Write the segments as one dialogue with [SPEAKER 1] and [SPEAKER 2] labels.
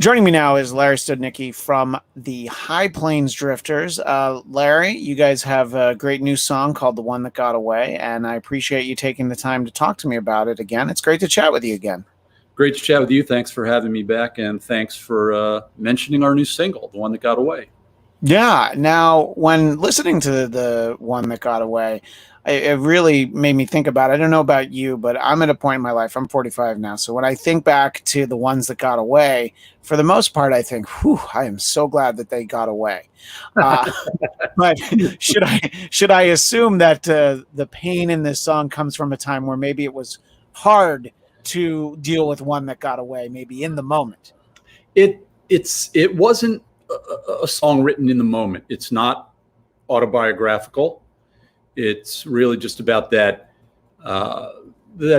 [SPEAKER 1] Joining me now is Larry Studnicky from the High Plains Drifters. Larry, you guys have a great new song called The One That Got Away, and I appreciate you taking the time to talk to me about it again. It's great to chat with you again.
[SPEAKER 2] Great to chat with you. Thanks for having me back, and thanks for mentioning our new single, The One That Got Away.
[SPEAKER 1] Yeah. Now, when listening to The One That Got Away, it really made me think about it. I don't know about you, but I'm at a point in my life, I'm 45 now. So when I think back to the ones that got away, for the most part, I think, whew, I am so glad that they got away. But should I assume that the pain in this song comes from a time where maybe it was hard to deal with one that got away, maybe in the moment?
[SPEAKER 2] It wasn't a song written in the moment. It's not autobiographical. It's really just about that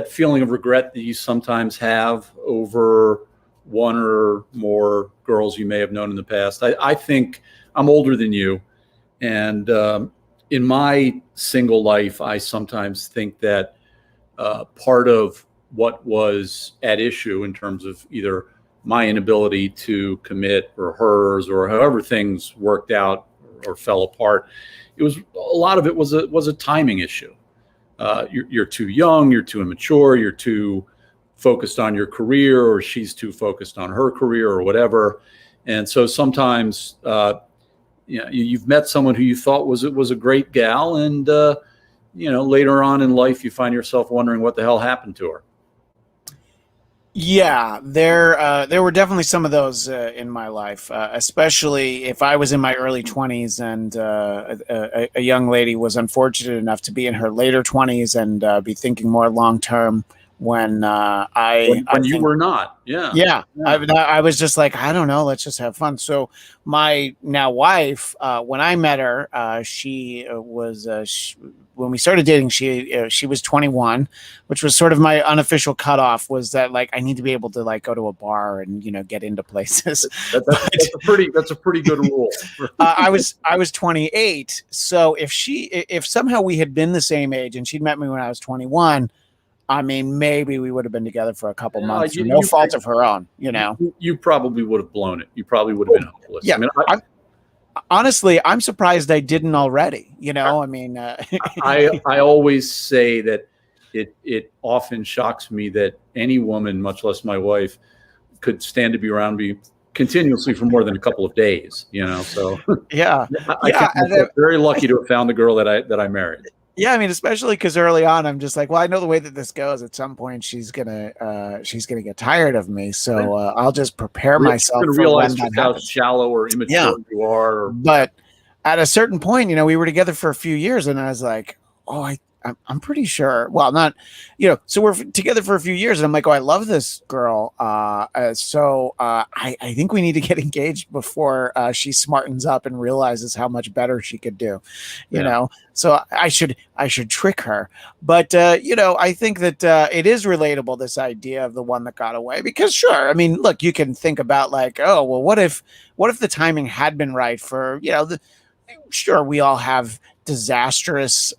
[SPEAKER 2] feeling of regret that you sometimes have over one or more girls you may have known in the past. I think I'm older than you, and in my single life, I sometimes think that part of what was at issue in terms of either my inability to commit or hers or however things worked out or fell apart, a lot of it was a timing issue. You're too young, you're too immature, you're too focused on your career, or she's too focused on her career or whatever. And so sometimes you've met someone who you thought was a great gal, and later on in life you find yourself wondering what the hell happened to her.
[SPEAKER 1] Yeah, there were definitely some of those in my life, especially if I was in my early 20s and a young lady was unfortunate enough to be in her later 20s and be thinking more long term when
[SPEAKER 2] you were not.
[SPEAKER 1] Yeah. I was just like, I don't know, let's just have fun. So my now wife, when I met her, she was when we started dating, she was 21, which was sort of my unofficial cutoff. Was that like I need to be able to like go to a bar and get into places.
[SPEAKER 2] That's a pretty good rule.
[SPEAKER 1] I was 28, so if somehow we had been the same age and she'd met me when I was 21, I mean, maybe we would have been together for a couple months, no fault of her own.
[SPEAKER 2] You probably would have blown it. You probably would have been hopeless.
[SPEAKER 1] Yeah. Honestly, I'm surprised I didn't already. I mean,
[SPEAKER 2] I always say that it often shocks me that any woman, much less my wife, could stand to be around me continuously for more than a couple of days. So
[SPEAKER 1] yeah,
[SPEAKER 2] I'm very lucky to have found the girl that I married.
[SPEAKER 1] Yeah, I mean, especially because early on, I'm just like, well, I know the way that this goes. At some point, she's gonna get tired of me, so I'll just prepare myself.
[SPEAKER 2] You're gonna realize just how shallow or immature you are.
[SPEAKER 1] But at a certain point, we were together for a few years, and I was like, oh, I'm pretty sure. Well, not, so we're together for a few years, and I'm like, oh, I love this girl. So I think we need to get engaged before she smartens up and realizes how much better she could do, you know. So I should trick her. But I think that it is relatable, this idea of the one that got away, because sure, I mean, look, you can think about like, oh, well, what if the timing had been right for, sure, we all have disastrous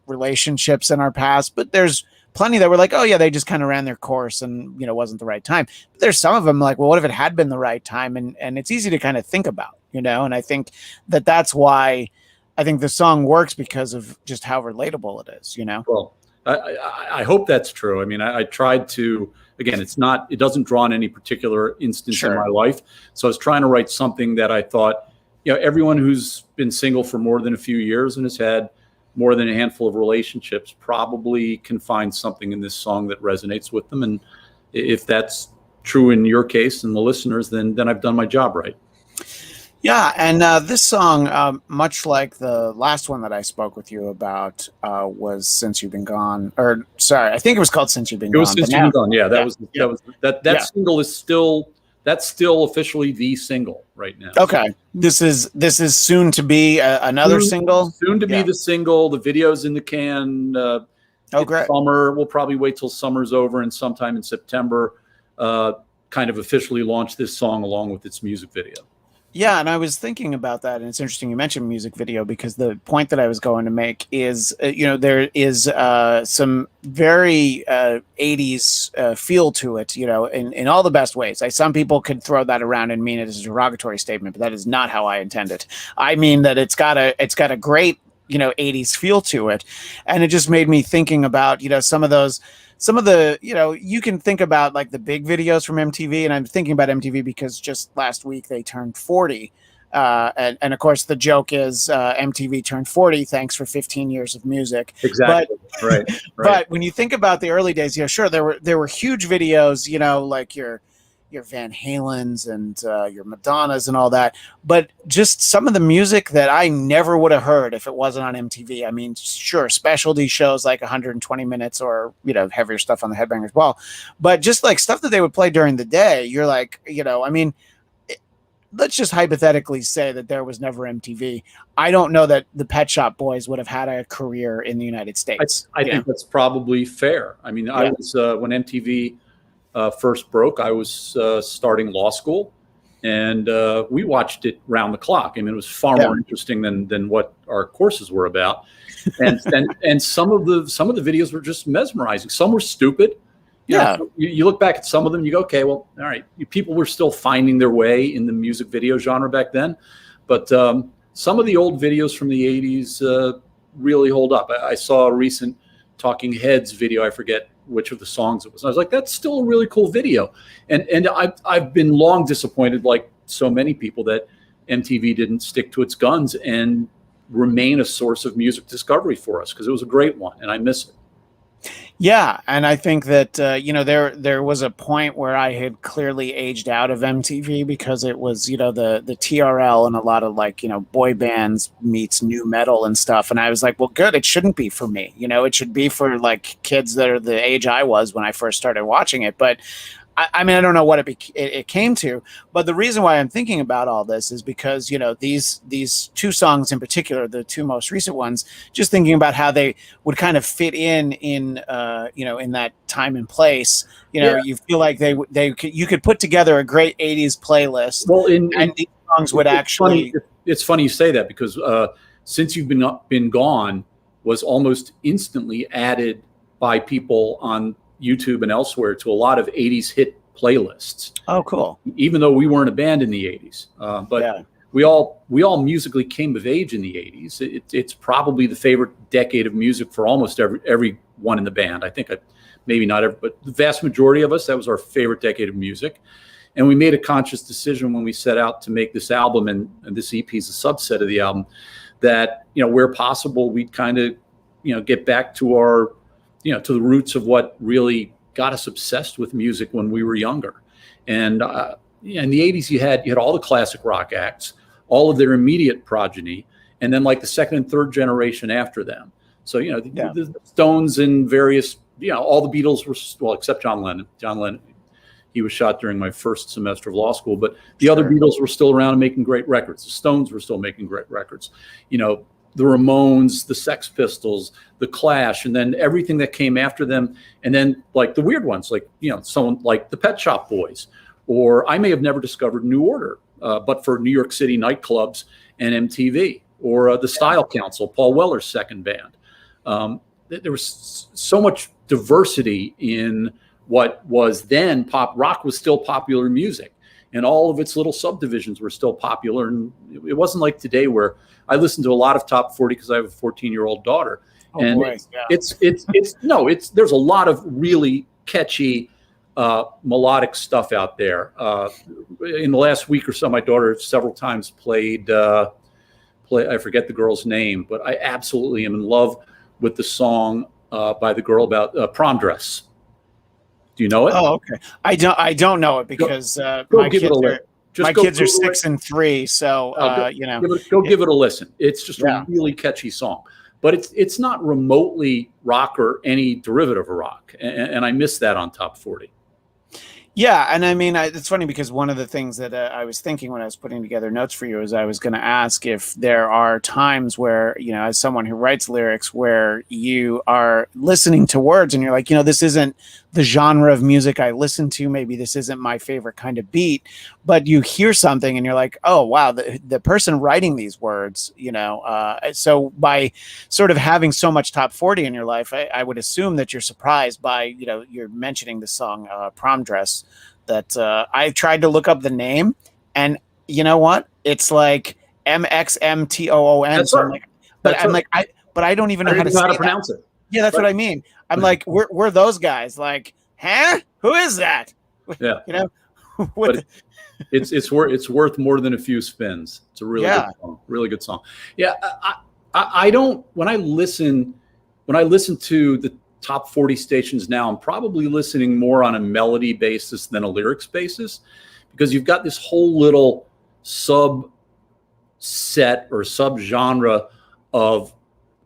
[SPEAKER 1] relationships in our past, but there's plenty that were like, oh yeah, they just kind of ran their course and wasn't the right time. But there's some of them like, well, what if it had been the right time? And it's easy to kind of think about, and I think that's why I think the song works, because of just how relatable it is.
[SPEAKER 2] Well, I hope that's true. I mean, I tried to, again, it doesn't draw on any particular instance in my life, so I was trying to write something that I thought, everyone who's been single for more than a few years and has had more than a handful of relationships probably can find something in this song that resonates with them. And if that's true in your case and the listeners, then I've done my job right.
[SPEAKER 1] Yeah, and this song, much like the last one that I spoke with you about, was "Since You've Been Gone," or sorry, I think it was called "Since You've Been Gone."
[SPEAKER 2] It was "Since You've Been Gone." Yeah, that single is still. That's still officially the single right now.
[SPEAKER 1] Okay, this is soon to be another single.
[SPEAKER 2] Soon to be the single. The video's in the can.
[SPEAKER 1] Great.
[SPEAKER 2] Summer. We'll probably wait till summer's over and sometime in September, kind of officially launch this song along with its music video.
[SPEAKER 1] Yeah, and I was thinking about that, and it's interesting you mentioned music video because the point that I was going to make is, there is some very 80s feel to it, in all the best ways. Some people could throw that around and mean it as a derogatory statement, but that is not how I intend it. I mean that it's got a great 80s feel to it, and it just made me thinking about some of the you can think about like the big videos from MTV, and I'm thinking about MTV because just last week they turned 40, and of course the joke is MTV turned 40 thanks for 15 years of music.
[SPEAKER 2] Exactly. Right.
[SPEAKER 1] But when you think about the early days, sure, there were huge videos, like your Van Halens and your Madonnas and all that, but just some of the music that I never would have heard if it wasn't on MTV. I mean, sure, specialty shows like 120 minutes or heavier stuff on the Headbangers Ball, but just like stuff that they would play during the day, you're like, I mean, let's just hypothetically say that there was never MTV. I don't know that the Pet Shop Boys would have had a career in the United States.
[SPEAKER 2] I think that's probably fair. I mean, I was when MTV first broke, I was starting law school, and we watched it round the clock. I mean, it was far more interesting than what our courses were about. And some of the videos were just mesmerizing. Some were stupid. You look back at some of them, you go, okay, well, all right. People were still finding their way in the music video genre back then, but some of the old videos from the 80s really hold up. I saw a recent Talking Heads video. I forget which of the songs it was. I was like, that's still a really cool video. And I've been long disappointed, like so many people, that MTV didn't stick to its guns and remain a source of music discovery for us, because it was a great one, and I miss it.
[SPEAKER 1] Yeah, and I think that there was a point where I had clearly aged out of MTV because it was the TRL and a lot of like boy bands meets new metal and stuff, and I was like, well, good, it shouldn't be for me. It should be for like kids that are the age I was when I first started watching it. But I mean, I don't know what it came to, but the reason why I'm thinking about all this is because, these two songs in particular, the two most recent ones, just thinking about how they would kind of fit in that time and place, you feel like you could put together a great 80s playlist. Well, and these songs would actually.
[SPEAKER 2] It's funny you say that, because Since You've Been Gone was almost instantly added by people on YouTube and elsewhere to a lot of 80s hit playlists.
[SPEAKER 1] Oh, cool.
[SPEAKER 2] Even though we weren't a band in the 80s. But we all musically came of age in the 80s. It's probably the favorite decade of music for almost everyone in the band. I think maybe not every, but the vast majority of us, that was our favorite decade of music. And we made a conscious decision when we set out to make this album, and this EP is a subset of the album, that, where possible, we'd kind of, get back to our, to the roots of what really got us obsessed with music when we were younger. And in the 80s, you had all the classic rock acts, all of their immediate progeny, and then like the second and third generation after them. So, the Stones and various, all the Beatles were, well, except John Lennon. John Lennon, he was shot during my first semester of law school, but the other Beatles were still around and making great records. The Stones were still making great records. The Ramones, the Sex Pistols, the Clash, and then everything that came after them. And then like the weird ones, like, someone like the Pet Shop Boys, or I may have never discovered New Order, but for New York City nightclubs and MTV, or the Style Council, Paul Weller's second band. There was so much diversity in what was then pop. Rock was still popular music, and all of its little subdivisions were still popular. And it wasn't like today, where I listen to a lot of top 40 because I have a 14-year-old daughter. And there's a lot of really catchy melodic stuff out there. In the last week or so, my daughter several times played, I forget the girl's name, but I absolutely am in love with the song by the girl about prom dress. Do you know it?
[SPEAKER 1] Oh, okay. I don't know it because my kids are 6 and 3, so
[SPEAKER 2] give it a listen. It's just a really catchy song, but it's not remotely rock or any derivative of rock, and I miss that on top 40.
[SPEAKER 1] Yeah, and I mean, it's funny because one of the things that I was thinking when I was putting together notes for you is I was going to ask if there are times where, as someone who writes lyrics, where you are listening to words and you're like, this isn't the genre of music I listen to. Maybe this isn't my favorite kind of beat, but you hear something and you're like, oh, wow, the person writing these words, so by sort of having so much top 40 in your life, I would assume that you're surprised by, you're mentioning the song Prom Dress, that I tried to look up the name, and you know what? It's like MXMTOON.
[SPEAKER 2] That's
[SPEAKER 1] So
[SPEAKER 2] right.
[SPEAKER 1] I'm like, but I'm like, I don't even know how to
[SPEAKER 2] pronounce it.
[SPEAKER 1] Yeah, that's what I mean. I'm like, we're those guys. Like, huh? Who is that?
[SPEAKER 2] Yeah.
[SPEAKER 1] What?
[SPEAKER 2] It's worth more than a few spins. It's a really good song. Really good song. Yeah. I don't, when I listen to the top 40 stations now, I'm probably listening more on a melody basis than a lyrics basis, because you've got this whole little subset or subgenre of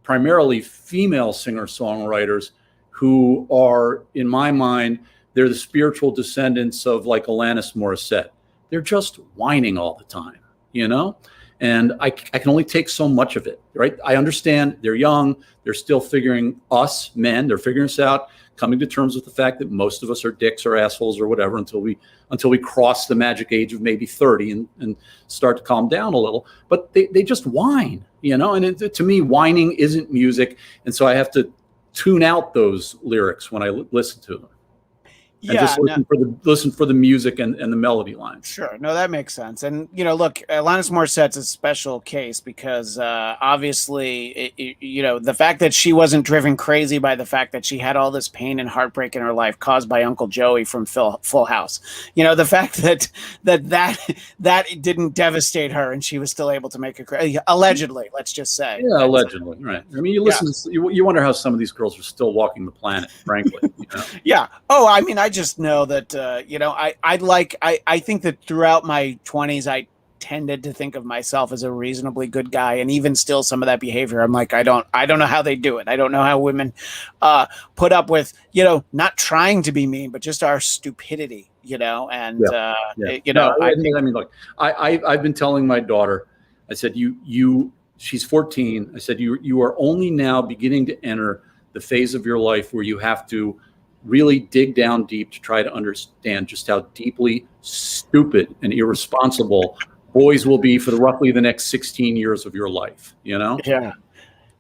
[SPEAKER 2] primarily female singer-songwriters who are, in my mind, they're the spiritual descendants of like Alanis Morissette. They're just whining all the time, and I can only take so much of it, right? I understand they're young. They're still figuring us men. They're figuring us out, coming to terms with the fact that most of us are dicks or assholes or whatever until we cross the magic age of maybe 30 and start to calm down a little. But they just whine, and to me, whining isn't music. And so I have to tune out those lyrics when I listen to them. And just listen for the music and the melody lines.
[SPEAKER 1] Sure. No, that makes sense. And, look, Alanis Morissette's a special case because obviously, the fact that she wasn't driven crazy by the fact that she had all this pain and heartbreak in her life caused by Uncle Joey from Full House. The fact that didn't devastate her and she was still able to make a allegedly, let's just say.
[SPEAKER 2] Yeah, allegedly. Right. I mean, you listen, you wonder how some of these girls are still walking the planet, frankly.
[SPEAKER 1] Yeah. Oh, I mean, I just know that, I think that throughout my 20s, I tended to think of myself as a reasonably good guy. And even still some of that behavior, I'm like, I don't know how they do it. I don't know how women put up with, not trying to be mean, but just our stupidity, and,
[SPEAKER 2] I mean, look, I've been telling my daughter, I said, she's 14. I said, you are only now beginning to enter the phase of your life where you have to really dig down deep to try to understand just how deeply stupid and irresponsible boys will be for roughly the next 16 years of your life,
[SPEAKER 1] Yeah.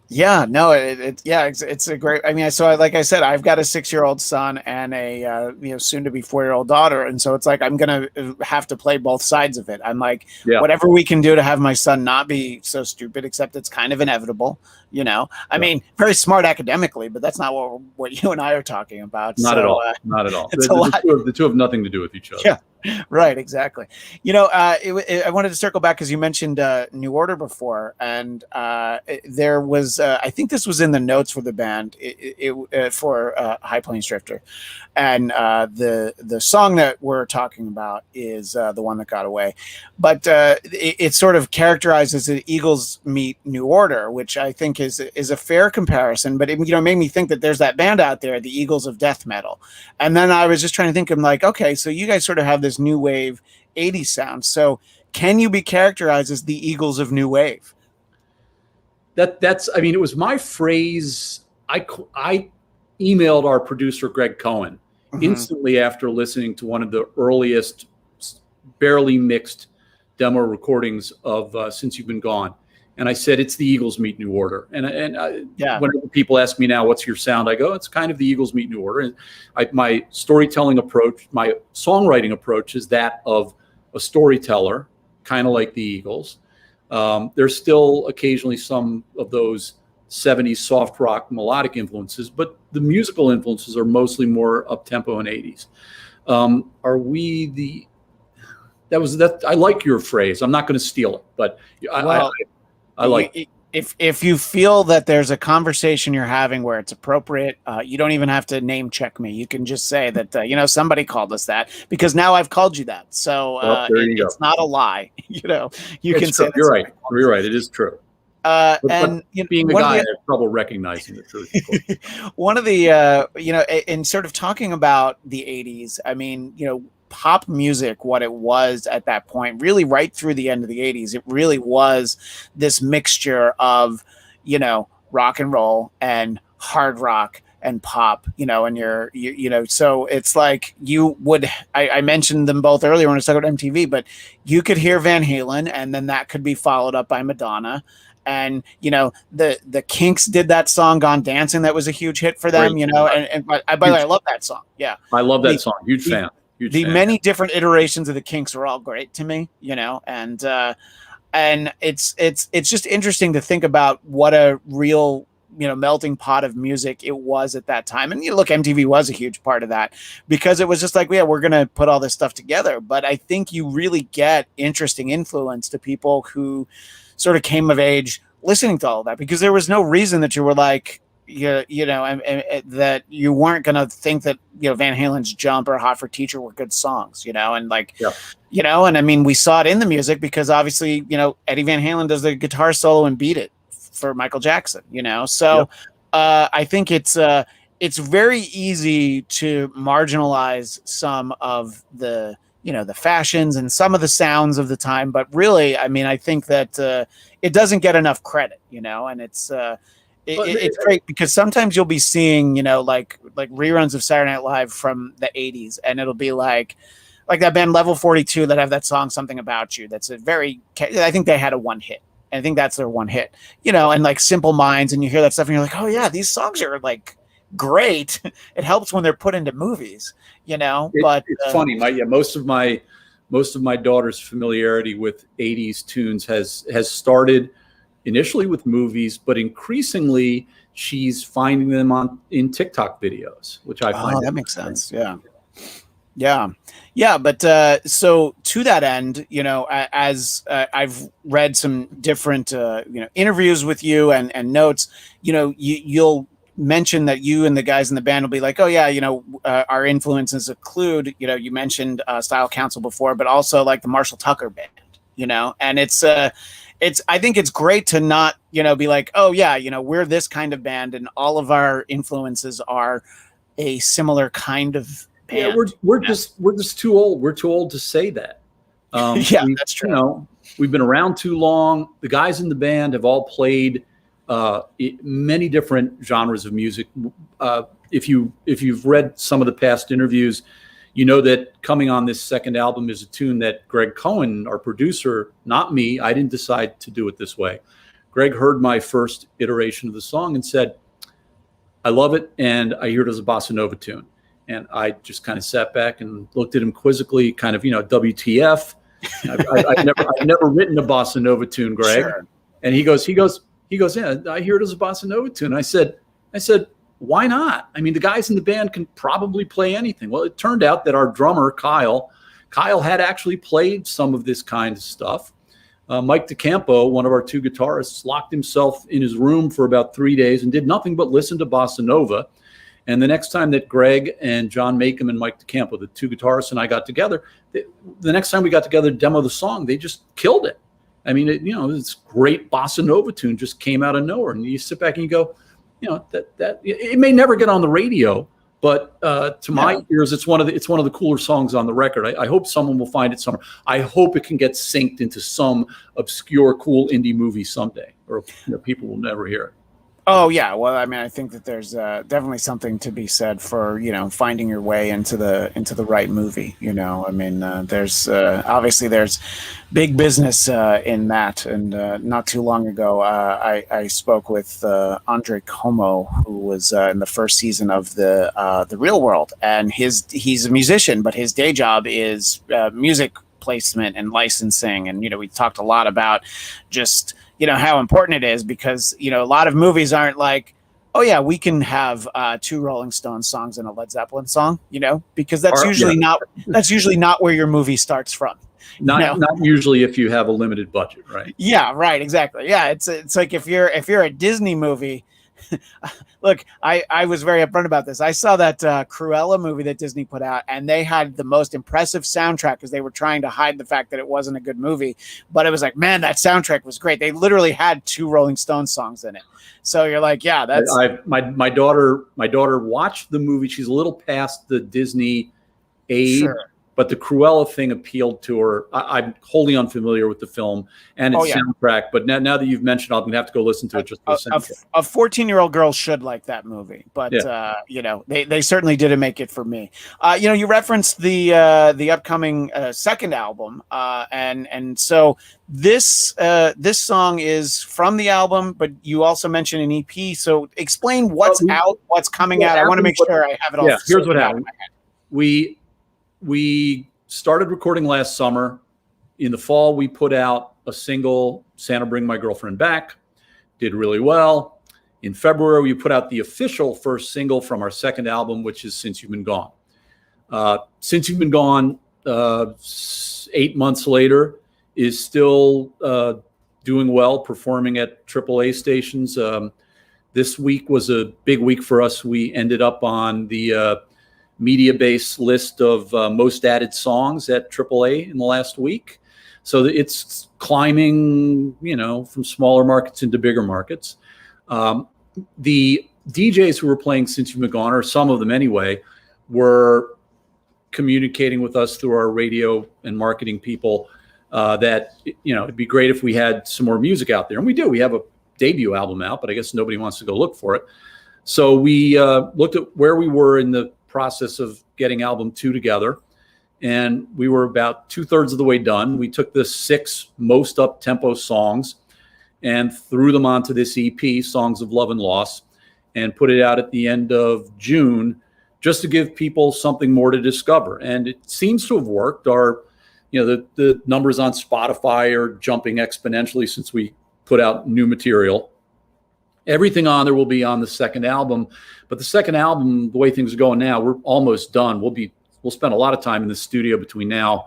[SPEAKER 1] Yeah, no, it's a great, I mean, so like I said, I've got a 6-year-old son and a, soon to be 4-year-old daughter. And so it's like, I'm going to have to play both sides of it. I'm like, whatever we can do to have my son not be so stupid, except it's kind of inevitable, I mean, very smart academically, but that's not what you and I are talking about.
[SPEAKER 2] Not at all. Not at all. The two have nothing to do with each other.
[SPEAKER 1] Yeah. Right, exactly. I wanted to circle back because you mentioned New Order before, and there was, I think this was in the notes for the band for High Plains Drifter, and the song that we're talking about is the one that got away, but it sort of characterizes the Eagles meet New Order, which I think is a fair comparison. But it made me think that there's that band out there, the Eagles of death metal, and then I was just trying to think, I'm like, okay, so you guys sort of have this new wave 80s sound. So can you be characterized as the Eagles of new wave?
[SPEAKER 2] That's, I mean, it was my phrase. I emailed our producer, Greg Cohen, instantly after listening to one of the earliest barely mixed demo recordings of Since You've Been Gone. And I said, it's the Eagles meet New Order. And whenever people ask me now, what's your sound? I go, it's kind of the Eagles meet New Order. And my storytelling approach, my songwriting approach is that of a storyteller, kind of like the Eagles. There's still occasionally some of those 70s soft rock melodic influences, but the musical influences are mostly more up-tempo and 80s. Are we the... That I like your phrase. I'm not going to steal it, but I like it.
[SPEAKER 1] If you feel that there's a conversation you're having where it's appropriate, you don't even have to name check me. You can just say that, somebody called us that, because now I've called you that. So it's not a lie. You can say
[SPEAKER 2] you're right. You're right. It is true. But being a guy, I have trouble recognizing the truth.
[SPEAKER 1] One of the, in sort of talking about the 80s, I mean, pop music, what it was at that point, really right through the end of the 80s, it really was this mixture of, rock and roll and hard rock and pop, and so it's like I mentioned them both earlier when I was talking about MTV, but you could hear Van Halen and then that could be followed up by Madonna. And, the Kinks did that song Gone Dancing. That was a huge hit for them,
[SPEAKER 2] Great.
[SPEAKER 1] and by the way, I love that song. Yeah.
[SPEAKER 2] I love that song. Huge fan.
[SPEAKER 1] Many different iterations of the Kinks were all great to me, and it's just interesting to think about what a real, melting pot of music it was at that time. And look, MTV was a huge part of that because it was just like, yeah, we're going to put all this stuff together. But I think you really get interesting influence to people who sort of came of age listening to all of that, because there was no reason that you were like, and that you weren't going to think that, Van Halen's Jump or Hot for Teacher were good songs, and like, and I mean, we saw it in the music because obviously, Eddie Van Halen does the guitar solo and Beat It for Michael Jackson, so I think it's very easy to marginalize some of the, the fashions and some of the sounds of the time. But really, I mean, I think that it doesn't get enough credit, and it's great because sometimes you'll be seeing, like reruns of Saturday Night Live from the 80s, and it'll be like that band Level 42 that have that song Something About You. That's I think they had a one hit. I think that's their one hit, and like Simple Minds, and you hear that stuff and you're like, oh yeah, these songs are like great. It helps when they're put into movies, but
[SPEAKER 2] it's funny. Most of my daughter's familiarity with 80s tunes has started initially with movies, but increasingly she's finding them in TikTok videos, which I find
[SPEAKER 1] that makes sense. Yeah. But so to that end, as I've read some different, interviews with you and notes, you'll mention that you and the guys in the band will be like, oh yeah, our influences include, you mentioned Style Council before, but also like the Marshall Tucker band, and I think it's great to not, be like, oh yeah, we're this kind of band and all of our influences are a similar kind of band.
[SPEAKER 2] Yeah, we're just too old. We're too old to say that.
[SPEAKER 1] That's true.
[SPEAKER 2] We've been around too long. The guys in the band have all played many different genres of music. If you've read some of the past interviews, you know that coming on this second album is a tune that Greg Cohen, our producer, not me, I didn't decide to do it this way. Greg heard my first iteration of the song and said, I love it, and I hear it as a bossa nova tune. And I just kind of sat back and looked at him quizzically, kind of, WTF? I've never written a bossa nova tune, Greg.
[SPEAKER 1] Sure.
[SPEAKER 2] And he goes, yeah, I hear it as a bossa nova tune. I said, why not? I mean, the guys in the band can probably play anything. Well, it turned out that our drummer, Kyle had actually played some of this kind of stuff. Mike DeCampo, one of our two guitarists, locked himself in his room for about 3 days and did nothing but listen to bossa nova. And the next time that Greg and John Makem and Mike DeCampo, the two guitarists, and I got together, the next time we got together to demo the song, they just killed it. I mean, this great bossa nova tune just came out of nowhere. And you sit back and you go, that it may never get on the radio, but to my ears, it's one of the cooler songs on the record. I hope someone will find it somewhere. I hope it can get synced into some obscure, cool indie movie someday, or people will never hear it.
[SPEAKER 1] Oh yeah, well, I mean, I think that there's definitely something to be said for finding your way into the right movie. I mean, there's obviously there's big business in that, and not too long ago, I spoke with Andre Como, who was in the first season of the Real World, and he's a musician, but his day job is music placement and licensing, and we talked a lot about just how important it is, because a lot of movies aren't like, oh yeah, we can have 2 Rolling Stones songs and a Led Zeppelin song, because that's usually not where your movie starts from.
[SPEAKER 2] Not usually if you have a limited budget, right?
[SPEAKER 1] Yeah, right, exactly. Yeah, it's like if you're a Disney movie. Look, I was very upfront about this. I saw that Cruella movie that Disney put out, and they had the most impressive soundtrack because they were trying to hide the fact that it wasn't a good movie. But it was like, man, that soundtrack was great. They literally had 2 Rolling Stones songs in it. So you're like, yeah, that's.
[SPEAKER 2] My daughter watched the movie. She's a little past the Disney age.
[SPEAKER 1] Sure.
[SPEAKER 2] but the Cruella thing appealed to her. I'm wholly unfamiliar with the film and its soundtrack, but now that you've mentioned, I'm gonna have to go listen to it just for the soundtrack.
[SPEAKER 1] A 14-year-old girl should like that movie, but they certainly didn't make it for me. You referenced the upcoming second album, and so this song is from the album, but you also mentioned an EP. So explain what's out, what's coming out. I want to make sure I have it all.
[SPEAKER 2] Yeah, here's what happened. We started recording last summer. In the fall, we put out a single, Santa Bring My Girlfriend Back. Did really well. In February, we put out the official first single from our second album, which is Since You've Been Gone. Since You've Been Gone, 8 months later, is still doing well, performing at AAA stations. This week was a big week for us. We ended up on the media-based list of most added songs at AAA in the last week. So it's climbing, from smaller markets into bigger markets. The DJs who were playing Since You've Been Gone, or some of them anyway, were communicating with us through our radio and marketing people that, it'd be great if we had some more music out there. And we do. We have a debut album out, but I guess nobody wants to go look for it. So we looked at where we were in the process of getting album 2 together, and we were about 2/3 of the way done. We took the 6 most up-tempo songs and threw them onto this EP, Songs of Love and Loss, and put it out at the end of June just to give people something more to discover. And it seems to have worked. The numbers on Spotify are jumping exponentially since we put out new material. Everything on there will be on the second album, but the second album, the way things are going now, we're almost done. We'll spend a lot of time in the studio between now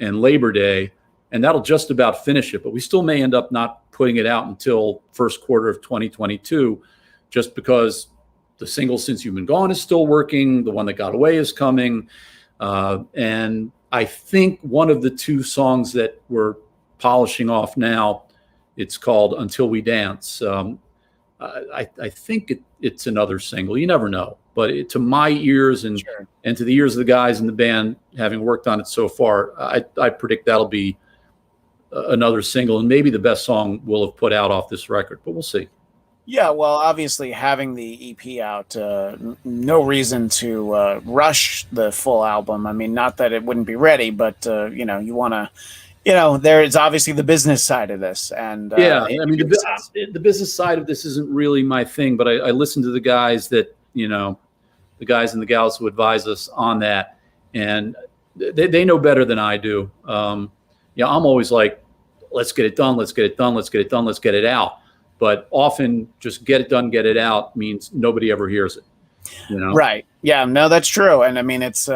[SPEAKER 2] and Labor Day, and that'll just about finish it. But we still may end up not putting it out until first quarter of 2022, just because the single Since You've Been Gone is still working. The one that got away is coming. And I think one of the 2 songs that we're polishing off now, it's called Until We Dance. I think it's another single. You never know. But to my ears and to the ears of the guys in the band, having worked on it so far, I predict that'll be another single, and maybe the best song we'll have put out off this record. But we'll see.
[SPEAKER 1] Yeah, well, obviously having the EP out, no reason to rush the full album. I mean, not that it wouldn't be ready, but you want to. There is obviously the business side of this, and
[SPEAKER 2] the business side of this isn't really my thing. But I listen to the guys that the guys and the gals who advise us on that, and they know better than I do. I'm always like, let's get it done, let's get it done, let's get it done, let's get it out. But often, just get it done, get it out means nobody ever hears it.
[SPEAKER 1] Right? Yeah, no, that's true. And I mean, it's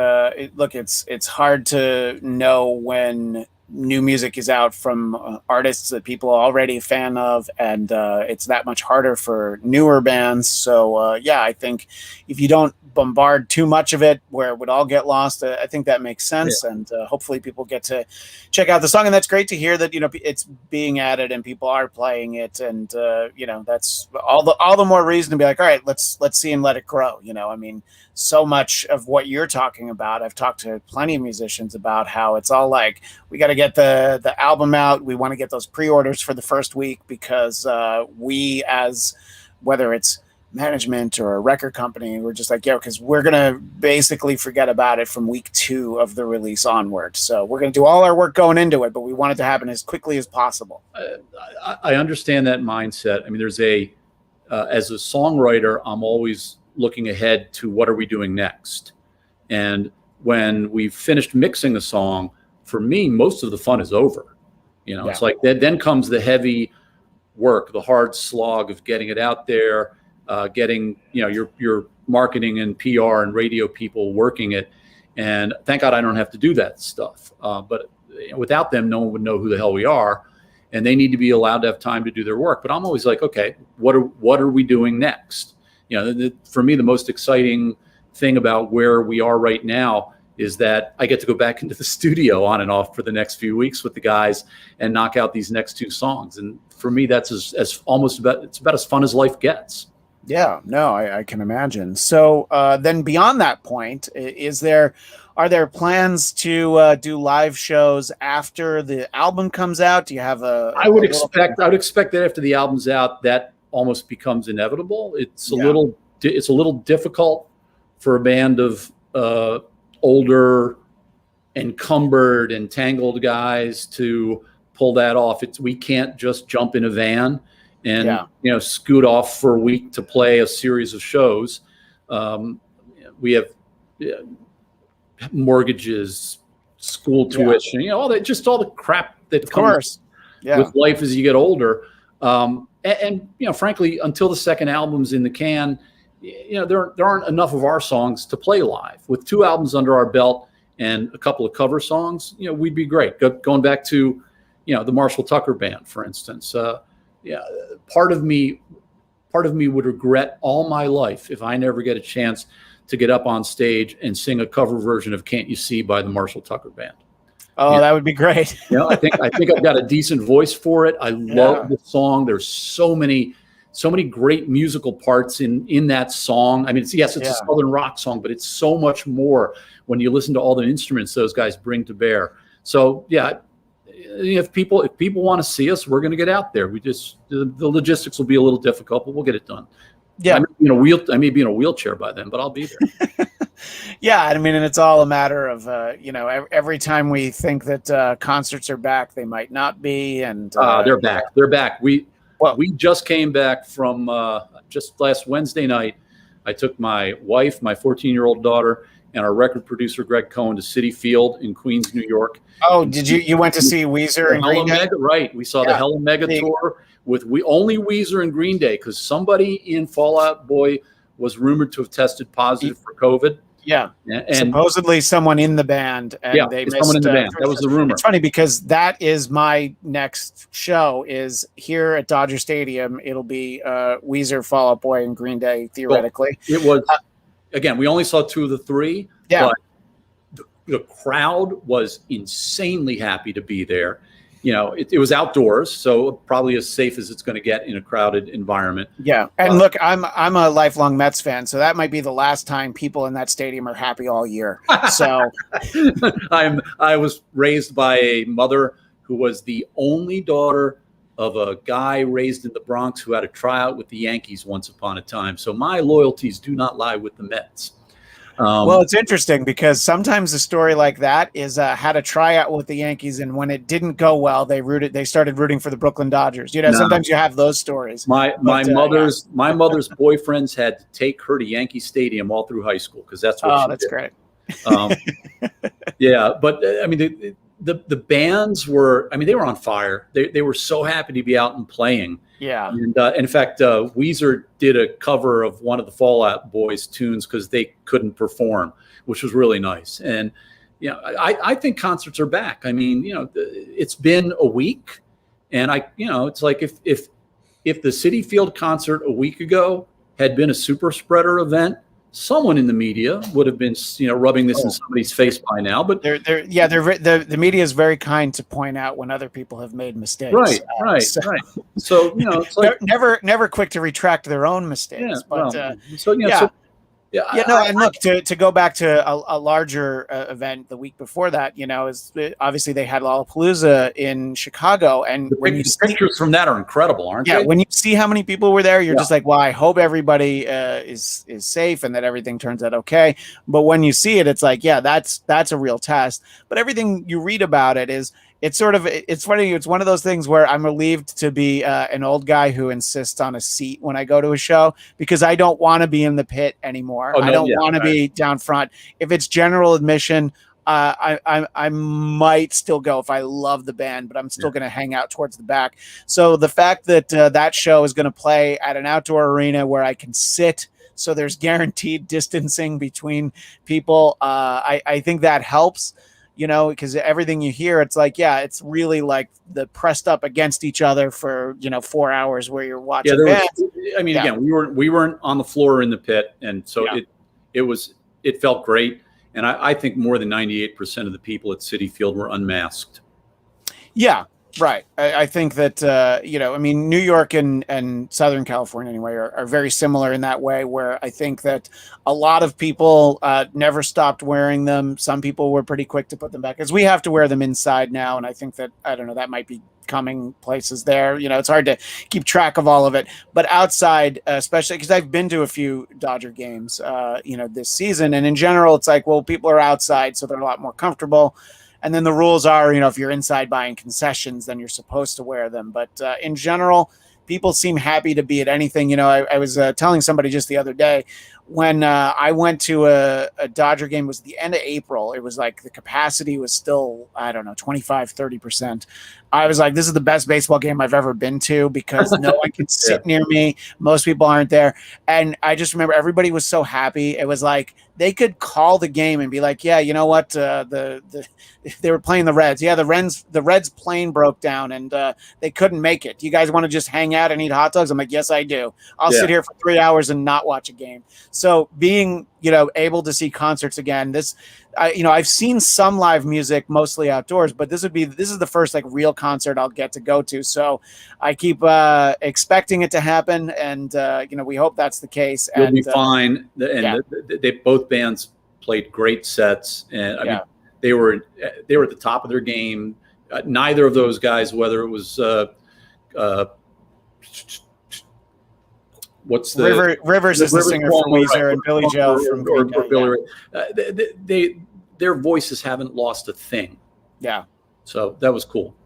[SPEAKER 1] hard to know when new music is out from artists that people are already a fan of, and it's that much harder for newer bands. So I think if you don't bombard too much of it where it would all get lost, I think that makes sense. And hopefully people get to check out the song. And that's great to hear that it's being added and people are playing it, and that's all the more reason to be like, all right, let's see and let it grow. I mean, so much of what you're talking about, I've talked to plenty of musicians about how it's all like, we got to get the album out. We want to get those pre-orders for the first week because we, as whether it's management or a record company, we're just like, because we're going to basically forget about it from week 2 of the release onward. So we're going to do all our work going into it, but we want it to happen as quickly as possible.
[SPEAKER 2] I understand that mindset. I mean, there's as a songwriter, I'm always looking ahead to what are we doing next. And when we've finished mixing the song, for me, most of the fun is over. It's like then comes the heavy work, the hard slog of getting it out there, getting your marketing and PR and radio people working it. And thank God I don't have to do that stuff. But without them, no one would know who the hell we are, and they need to be allowed to have time to do their work. But I'm always like, okay, what are we doing next? For me, the most exciting thing about where we are right now is that I get to go back into the studio on and off for the next few weeks with the guys and knock out these next 2 songs. And for me, that's it's about as fun as life gets.
[SPEAKER 1] Yeah, no, I can imagine. So then beyond that point, are there plans to do live shows after the album comes out? Do you have a little bit?
[SPEAKER 2] I would expect that after the album's out, that almost becomes inevitable.
[SPEAKER 1] Yeah,
[SPEAKER 2] It's a little difficult for a band of older, encumbered and tangled guys to pull that off. We can't just jump in a van and
[SPEAKER 1] yeah,
[SPEAKER 2] scoot off for a week to play a series of shows. Um, we have mortgages, school
[SPEAKER 1] yeah.
[SPEAKER 2] tuition, all the crap that
[SPEAKER 1] Of
[SPEAKER 2] comes
[SPEAKER 1] course. Yeah,
[SPEAKER 2] with life as you get older. And frankly, until the second album's in the can, there aren't enough of our songs to play live. With 2 albums under our belt and a couple of cover songs, we'd be great. Going back to, the Marshall Tucker Band, for instance. Part of me would regret all my life if I never get a chance to get up on stage and sing a cover version of "Can't You See" by the Marshall Tucker Band.
[SPEAKER 1] oh, that would be great.
[SPEAKER 2] I think I've got a decent voice for it. I love the song. There's so many great musical parts in that song. I mean, it's a Southern rock song, but it's so much more when you listen to all the instruments those guys bring to bear. So if people want to see us, we're going to get out there. The logistics will be a little difficult, but we'll get it done.
[SPEAKER 1] Yeah,
[SPEAKER 2] I may be in a wheelchair by then, but I'll be there.
[SPEAKER 1] yeah. I mean, and it's all a matter of every time we think that concerts are back, they might not be, and
[SPEAKER 2] they're back. They're back. We just came back from just last Wednesday night. I took my wife, my 14-year-old daughter, and our record producer Greg Cohen to Citi Field in Queens, New York.
[SPEAKER 1] Oh, did you went to see Weezer and Green Day?
[SPEAKER 2] Right. We saw the Hella Mega tour with only Weezer and Green Day because somebody in Fall Out Boy was rumored to have tested positive for COVID.
[SPEAKER 1] Yeah,
[SPEAKER 2] and
[SPEAKER 1] supposedly someone in the band, and they missed
[SPEAKER 2] someone in the band. That was the rumor.
[SPEAKER 1] It's funny because that is my next show is here at Dodger Stadium. It'll be Weezer, Fall Out Boy, and Green Day theoretically.
[SPEAKER 2] Well, it was again. We only saw 2 of the 3.
[SPEAKER 1] Yeah,
[SPEAKER 2] but the crowd was insanely happy to be there. It was outdoors, so probably as safe as it's going to get in a crowded environment.
[SPEAKER 1] Yeah, and look, I'm a lifelong Mets fan, so that might be the last time people in that stadium are happy all year. So,
[SPEAKER 2] I was raised by a mother who was the only daughter of a guy raised in the Bronx who had a tryout with the Yankees once upon a time. So my loyalties do not lie with the Mets.
[SPEAKER 1] Well, it's interesting because sometimes a story like that is had a tryout with the Yankees, and when it didn't go well, they started rooting for the Brooklyn Dodgers. Sometimes you have those stories.
[SPEAKER 2] My mother's boyfriends had to take her to Yankee Stadium all through high school because that's what.
[SPEAKER 1] Oh, that's great.
[SPEAKER 2] But I mean the bands were. I mean they were on fire. They were so happy to be out and playing.
[SPEAKER 1] Yeah.
[SPEAKER 2] And in fact, Weezer did a cover of one of the Fall Out Boys tunes because they couldn't perform, which was really nice. And, I think concerts are back. I mean, it's been a week and it's like if the Citi Field concert a week ago had been a super spreader event, someone in the media would have been, rubbing this in somebody's face by now. But
[SPEAKER 1] the media is very kind to point out when other people have made mistakes.
[SPEAKER 2] Right. So it's like
[SPEAKER 1] never quick to retract their own mistakes. And look to go back to a larger event the week before that. Obviously they had Lollapalooza in Chicago, and
[SPEAKER 2] the pictures from that are incredible, aren't they?
[SPEAKER 1] Yeah, when you see how many people were there, you're just like, well, I hope everybody is safe and that everything turns out okay. But when you see it, it's like, yeah, that's a real test. But everything you read about it is. It's funny. It's one of those things where I'm relieved to be an old guy who insists on a seat when I go to a show because I don't want to be in the pit anymore. I don't want to be down front. If it's general admission, I might still go if I love the band, but I'm still going to hang out towards the back. So the fact that that show is going to play at an outdoor arena where I can sit, so there's guaranteed distancing between people, I think that helps. Because everything you hear, it's like, it's really like the pressed up against each other for, 4 hours where you're watching.
[SPEAKER 2] Again, we weren't on the floor in the pit. And so it felt great. And I think more than 98% of the people at Citi Field were unmasked.
[SPEAKER 1] Yeah. Right. I think that, I mean, New York and Southern California, anyway, are very similar in that way, where I think that a lot of people never stopped wearing them. Some people were pretty quick to put them back, as we have to wear them inside now. And I think that, I don't know, that might be coming places there. It's hard to keep track of all of it. But outside, especially because I've been to a few Dodger games, this season. And in general, it's like, well, people are outside, so they're a lot more comfortable. And then the rules are, if you're inside buying concessions, then you're supposed to wear them. But in general, people seem happy to be at anything. I was telling somebody just the other day, when I went to a Dodger game, it was the end of April. It was like the capacity was still, I don't know, 25, 30%. I was like, this is the best baseball game I've ever been to, because no one can sit near me. Most people aren't there. And I just remember everybody was so happy. It was like they could call the game and be like, yeah, you know what? They were playing the Reds. Yeah, the Reds plane broke down and they couldn't make it. Do you guys want to just hang out and eat hot dogs? I'm like, yes, I do. I'll sit here for 3 hours and not watch a game. So being, able to see concerts again, I've seen some live music, mostly outdoors, but this is the first like real concert I'll get to go to. So I keep expecting it to happen. And, we hope that's the case.
[SPEAKER 2] You'll be fine. And they both bands played great sets. And I mean, they were at the top of their game. Neither of those guys, whether it was what's the
[SPEAKER 1] Rivers is the singer from Weezer, and Billy Joe from Green
[SPEAKER 2] Day. Their voices haven't lost a thing.
[SPEAKER 1] Yeah.
[SPEAKER 2] So that was cool.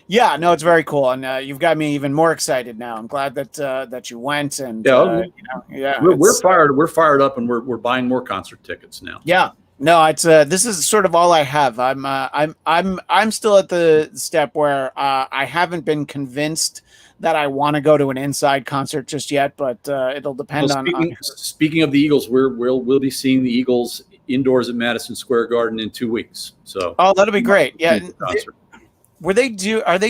[SPEAKER 1] Yeah, no, it's very cool, and you've got me even more excited now. I'm glad that you went, and
[SPEAKER 2] we're fired up, and we're buying more concert tickets now.
[SPEAKER 1] Yeah. No, it's this is sort of all I have. I'm still at the step where I haven't been convinced that I want to go to an inside concert just yet, but it'll depend on.
[SPEAKER 2] Speaking of the Eagles, we'll be seeing the Eagles indoors at Madison Square Garden in 2 weeks. So
[SPEAKER 1] that'll be great. Yeah. Are they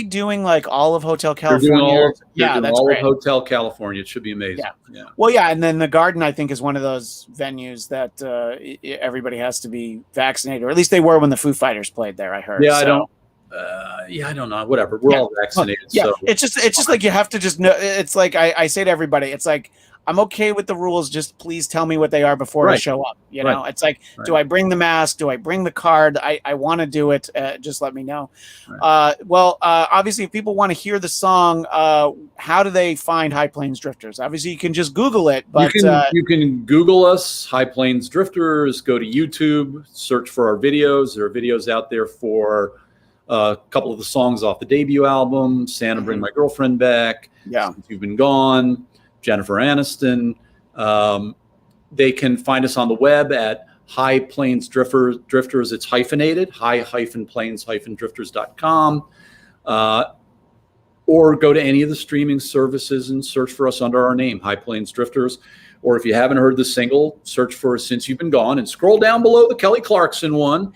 [SPEAKER 1] doing like all of Hotel California?
[SPEAKER 2] That's all of Hotel California. It should be amazing.
[SPEAKER 1] Yeah. Well, yeah, and then the Garden, I think, is one of those venues that everybody has to be vaccinated, or at least they were when the Foo Fighters played there. I heard.
[SPEAKER 2] Yeah, so. I don't know. Whatever. We're all vaccinated.
[SPEAKER 1] Yeah.
[SPEAKER 2] So.
[SPEAKER 1] It's just like you have to just know. It's like I say to everybody, it's like, I'm okay with the rules. Just please tell me what they are before I show up. It's like, do I bring the mask? Do I bring the card? I want to do it. Just let me know. Right. Obviously, if people want to hear the song, how do they find High Plains Drifters? Obviously, you can just Google it. But
[SPEAKER 2] you can Google us, High Plains Drifters. Go to YouTube, search for our videos. There are videos out there for a couple of the songs off the debut album, Santa Bring My Girlfriend Back, Since You've Been Gone, Jennifer Aniston. They can find us on the web at High Plains Drifters. It's hyphenated, high-plains-drifters.com. Or go to any of the streaming services and search for us under our name, High Plains Drifters. Or if you haven't heard the single, search for Since You've Been Gone and scroll down below the Kelly Clarkson one.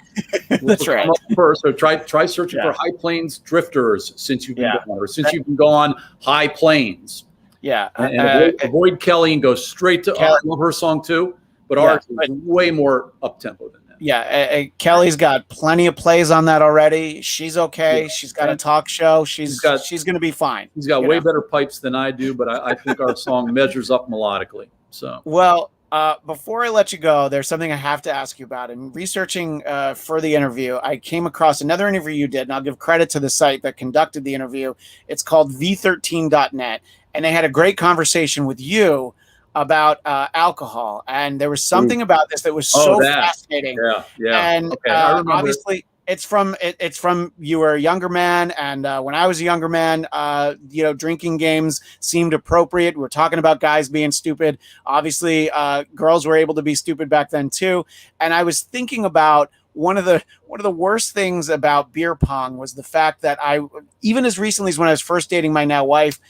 [SPEAKER 1] That's right.
[SPEAKER 2] First, so try searching for High Plains Drifters, Since You've Been Gone, or Since You've Been Gone, High Plains.
[SPEAKER 1] Yeah.
[SPEAKER 2] And avoid Kelly and go straight to, I love her song too, but ours is way more up-tempo than that.
[SPEAKER 1] Yeah, Kelly's got plenty of plays on that already. She's okay. Yeah. She's got a talk show. She's going to be fine.
[SPEAKER 2] She's got way better pipes than I do, but I think our song measures up melodically. So
[SPEAKER 1] well, before I let you go, there's something I have to ask you about. In researching for the interview, I came across another interview you did, and I'll give credit to the site that conducted the interview. It's called v13.net, and they had a great conversation with you about alcohol, and there was something about this that was so fascinating.
[SPEAKER 2] Yeah.
[SPEAKER 1] And obviously, it's from you were a younger man, and when I was a younger man, drinking games seemed appropriate. We're talking about guys being stupid. Obviously, girls were able to be stupid back then too. And I was thinking about one of the worst things about beer pong was the fact that even as recently as when I was first dating my now wife,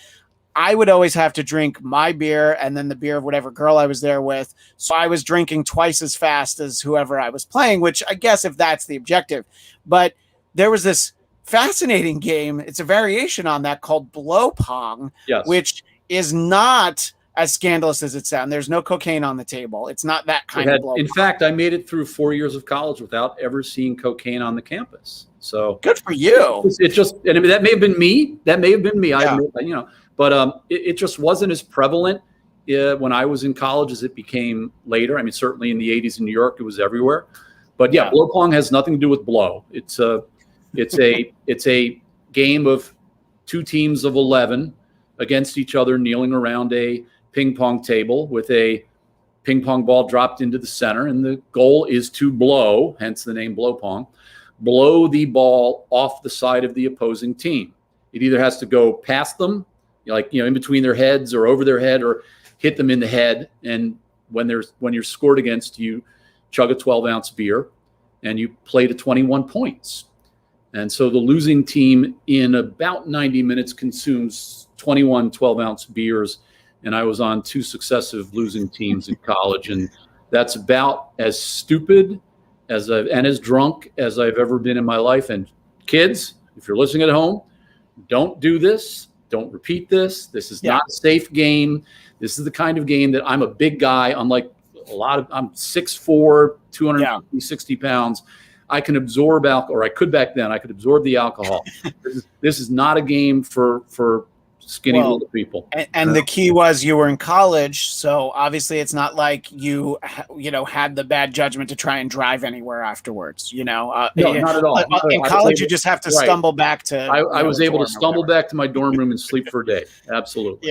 [SPEAKER 1] I would always have to drink my beer and then the beer of whatever girl I was there with. So I was drinking twice as fast as whoever I was playing, which I guess if that's the objective. But there was this fascinating game. It's a variation on that called blow pong, which is not as scandalous as it sounds. There's no cocaine on the table. It's not that kind of blow.
[SPEAKER 2] In fact, I made it through 4 years of college without ever seeing cocaine on the campus. So
[SPEAKER 1] good for you.
[SPEAKER 2] It just, and I mean, that may have been me.
[SPEAKER 1] Yeah.
[SPEAKER 2] I admit, but it just wasn't as prevalent when I was in college as it became later. I mean, certainly in the 80s in New York, it was everywhere. But yeah, blow pong has nothing to do with blow. It's a game of two teams of 11 against each other, kneeling around a ping pong table with a ping pong ball dropped into the center. And the goal is to blow, hence the name blow pong, blow the ball off the side of the opposing team. It either has to go past them, in between their heads or over their head, or hit them in the head. And when you're scored against, you chug a 12-ounce beer and you play to 21 points. And so the losing team in about 90 minutes consumes 21 12-ounce beers. And I was on 2 successive losing teams in college. And that's about as stupid and as drunk as I've ever been in my life. And kids, if you're listening at home, don't do this. Don't repeat this. This is not a safe game. This is the kind of game that I'm a big guy, unlike I'm 6'4", 260 pounds. I can absorb alcohol, or I could back then. I could absorb the alcohol. This is not a game for skinny little people.
[SPEAKER 1] And the key was you were in college, so obviously it's not like you had the bad judgment to try and drive anywhere afterwards.
[SPEAKER 2] No, not at all.
[SPEAKER 1] In college, you just have to stumble back to.
[SPEAKER 2] I was able to stumble back to my dorm room and sleep for a day. Absolutely.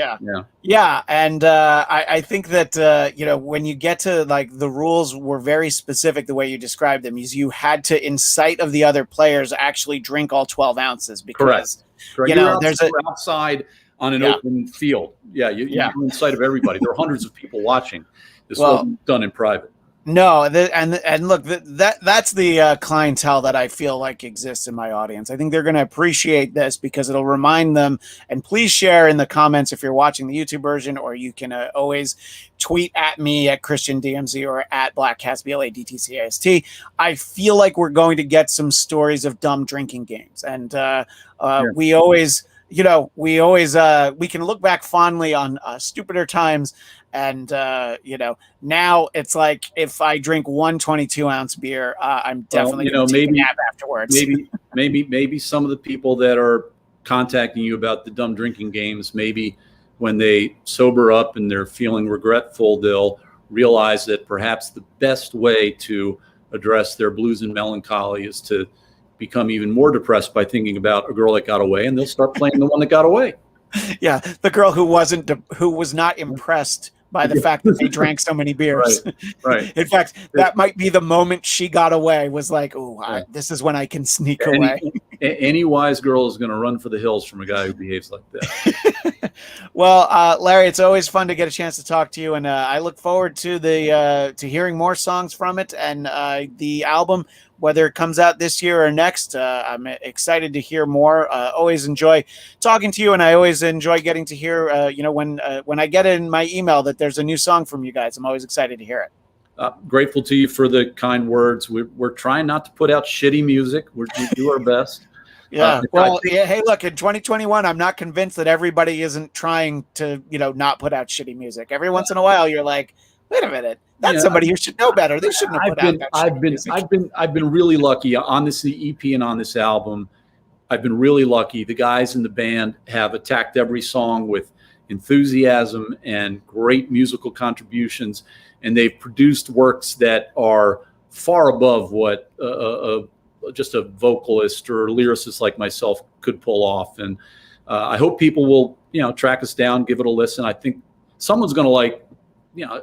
[SPEAKER 1] Yeah. And I think that when you get to the rules were very specific. The way you described them is you had to, in sight of the other players, actually drink all 12 ounces because
[SPEAKER 2] Correct. There's outside on an open field. You're in sight of everybody. There are hundreds of people watching. This wasn't done in private.
[SPEAKER 1] No, and look, that's the clientele that I feel like exists in my audience. I think they're going to appreciate this because it'll remind them. And please share in the comments if you're watching the YouTube version, or you can always tweet at me at Christian DMZ or at Bladtcast, BLADTCAST. I feel like we're going to get some stories of dumb drinking games, and we always. We can look back fondly on stupider times. And, now it's like if I drink one 22-ounce beer, I'm definitely going to take a nap afterwards.
[SPEAKER 2] Maybe some of the people that are contacting you about the dumb drinking games, maybe when they sober up and they're feeling regretful, they'll realize that perhaps the best way to address their blues and melancholy is to become even more depressed by thinking about a girl that got away, and they'll start playing the one that got away.
[SPEAKER 1] Yeah, the girl who was not impressed by the fact that they drank so many beers.
[SPEAKER 2] Right.
[SPEAKER 1] In fact, that might be the moment she got away, was like, this is when I can sneak away.
[SPEAKER 2] Any wise girl is going to run for the hills from a guy who behaves like that.
[SPEAKER 1] Well, Larry, it's always fun to get a chance to talk to you, and I look forward to to hearing more songs from it and the album, whether it comes out this year or next. I'm excited to hear more. Always enjoy talking to you, and I always enjoy getting to hear, when I get in my email that there's a new song from you guys. I'm always excited to hear it.
[SPEAKER 2] Grateful to you for the kind words. We're trying not to put out shitty music. We do our best.
[SPEAKER 1] Yeah. Hey, look, in 2021, I'm not convinced that everybody isn't trying to, not put out shitty music. Every once in a while, you're like, wait a minute. That's somebody who should know better. They shouldn't have put out that music.
[SPEAKER 2] I've been really lucky on this EP and on this album. I've been really lucky. The guys in the band have attacked every song with enthusiasm and great musical contributions, and they've produced works that are far above what just a vocalist or lyricist like myself could pull off. And I hope people will, track us down, give it a listen. I think someone's going to like.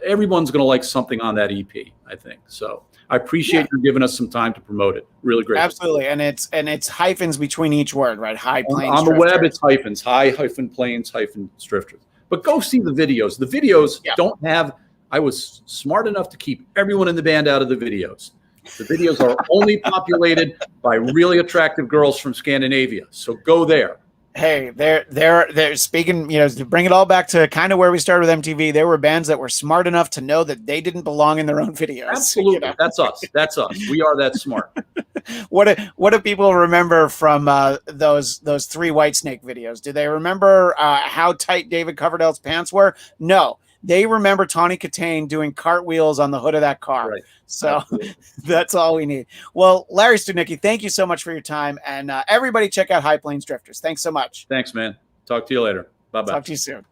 [SPEAKER 2] Everyone's going to like something on that EP, I think. So I appreciate you giving us some time to promote it. Really great.
[SPEAKER 1] Absolutely. And it's hyphens between each word, right? High planes.
[SPEAKER 2] On the web, it's hyphens, high hyphen planes, hyphen drifters. But go see the videos. The videos don't have, I was smart enough to keep everyone in the band out of the videos. The videos are only populated by really attractive girls from Scandinavia. So go there.
[SPEAKER 1] Hey, they're speaking, to bring it all back to kind of where we started with MTV. There were bands that were smart enough to know that they didn't belong in their own videos.
[SPEAKER 2] Absolutely. That's us. We are that smart.
[SPEAKER 1] What do people remember from those 3 Whitesnake videos? Do they remember how tight David Coverdale's pants were? No. they remember Tawny Katane doing cartwheels on the hood of that car.
[SPEAKER 2] Right.
[SPEAKER 1] So
[SPEAKER 2] Absolutely.
[SPEAKER 1] that's all we need. Well, Larry Studnicky, thank you so much for your time. And everybody check out High Plains Drifters. Thanks so much.
[SPEAKER 2] Thanks, man. Talk to you later. Bye-bye.
[SPEAKER 1] Talk to you soon.